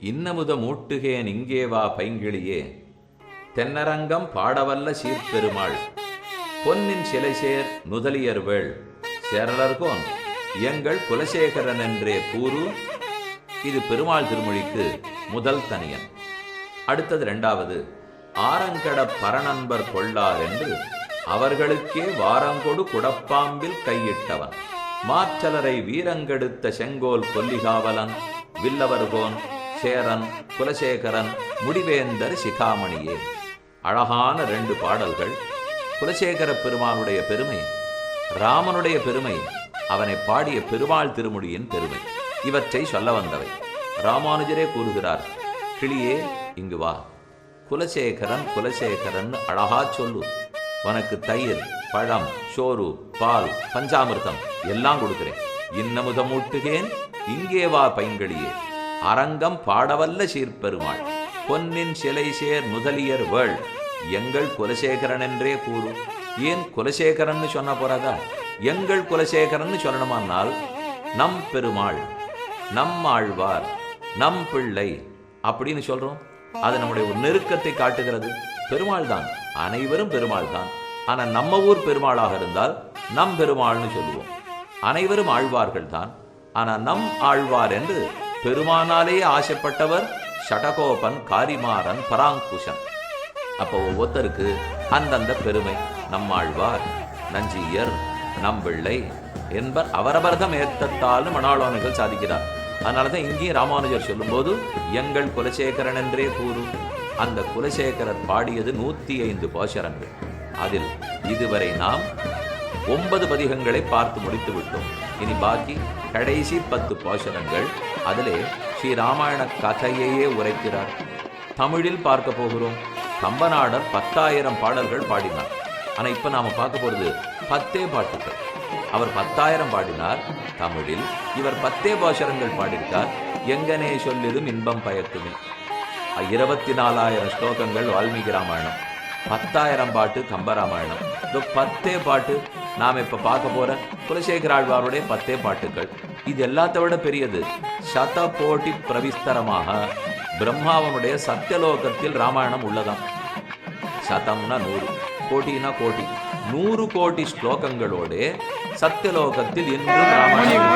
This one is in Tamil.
இன்னமுத மூட்டுகேன் இங்கே வா பைங்கிளியே, தென்னரங்கம் பாடவல்ல சீர்பெருமாள், பொன்னின் சிலைசேர் நுதலியர்வேள் சேரலர்கோன் எங்கள் குலசேகரன் என்றே கூறு. இது பெருமாள் திருமொழிக்கு முதல் தனியன். அடுத்தது இரண்டாவது. ஆரங்கட பரநண்பர் கொள்ளார் என்று அவர்களுக்கே வாரங்கொடு குடப்பாம்பில் கையிட்டவன், மாற்றலரை வீரங்கெடுத்த செங்கோல் கொல்லிகாவலன், வில்லவர்கோன் சேரன் குலசேகரன் முடிவேந்தர் சிகாமணியே. அழகான 2 பாடல்கள். குலசேகர பெருமானுடைய பெருமை, ராமனுடைய பெருமை, அவனை பாடிய பெருமாள் திருமொழியின் பெருமை, இவற்றை சொல்ல வந்தவை. ராமானுஜரே கூறுகிறார், கிளியே இங்கு வா, குலசேகரன் குலசேகரன் அழகா சொல்லு, உனக்கு தயிர் பழம் சோறு பால் பஞ்சாமிர்தம் எல்லாம் கொடுக்கிறேன். இன்னமுதம் ஊட்டுகேன் இங்கே வா பைங்களியே, அரங்கம் பாடவல்ல சீர்பெருமாள், பொன்னின் சிலை சேர் முதலியர் வேள் எங்கள் குலசேகரன் என்றே கூறு. ஏன் குலசேகரன் சொன்ன போறதா? எங்கள் குலசேகரன் சொல்லணுமானால் நம் பெருமாள், நம் ஆழ்வார், நம் பிள்ளை அப்படின்னு சொல்றோம். அது நம்முடைய ஒரு நெருக்கத்தை காட்டுகிறது. பெருமாள் தான், அனைவரும் பெருமாள் தான். ஆனா நம்ம ஊர் பெருமாளாக இருந்தால் நம் பெருமாள்னு சொல்லுவோம். அனைவரும் ஆழ்வார்கள் தான், ஆனா நம் ஆழ்வார் என்று பெருமானாலே ஆசைப்பட்டவர் ஷடகோபன், காரிமாறன், பராங்குஷன். அப்போ ஒவ்வொருத்தருக்கு அந்தந்த பெருமை. நம்மாழ்வார், நஞ்சியர், நம்பிள்ளை என்பர் அவரவர்தம் ஏற்றத்தாலும் மணாளோனிகள் சாதிக்கிறார். அதனாலதான் இங்கேயும் ராமானுஜர் சொல்லும்போது எங்கள் குலசேகரன் என்றே கூறு. அந்த குலசேகரர் பாடியது 105 பாசுரங்கள். அதில் இதுவரை நாம் 9 பதிகங்களை பார்த்து முடித்து விட்டோம். இனி பாக்கி கடைசி 10 பாசுரங்கள். அதிலே ஸ்ரீராமாயண கதையையே உரைக்கிறார். தமிழில் பார்க்க போகிறோம். கம்பநாடர் 10,000 பாடல்கள் பாடினார். ஆனா இப்ப நாம பார்க்க போறது 10 பாட்டுகள். அவர் 10,000 பாடினார் தமிழில், இவர் 10 பாசுரங்கள் பாடியிருக்கார். எங்கனே சொல்லிடும் இன்பம் பயக்குமே. 24,000 ஸ்லோகங்கள் வால்மீகி ராமாயணம், 10,000 பாட்டு கம்பராமாயணம். இந்த 10 பாட்டு நாம் இப்ப பார்க்க போற குலசேகர ஆழ்வாருடைய 10 பாட்டுகள். இது எல்லாத்த விட பெரியது. சத கோட்டி பிரவிஸ்தரமாக பிரம்மாவனுடைய சத்தியலோகத்தில் ராமாயணம் உள்ளதாம். சதம்னா 100, கோட்டினா கோட்டி, 100 கோடி ஸ்லோகங்களோட சத்தியலோகத்தில் இன்றும் ராமாயணம்.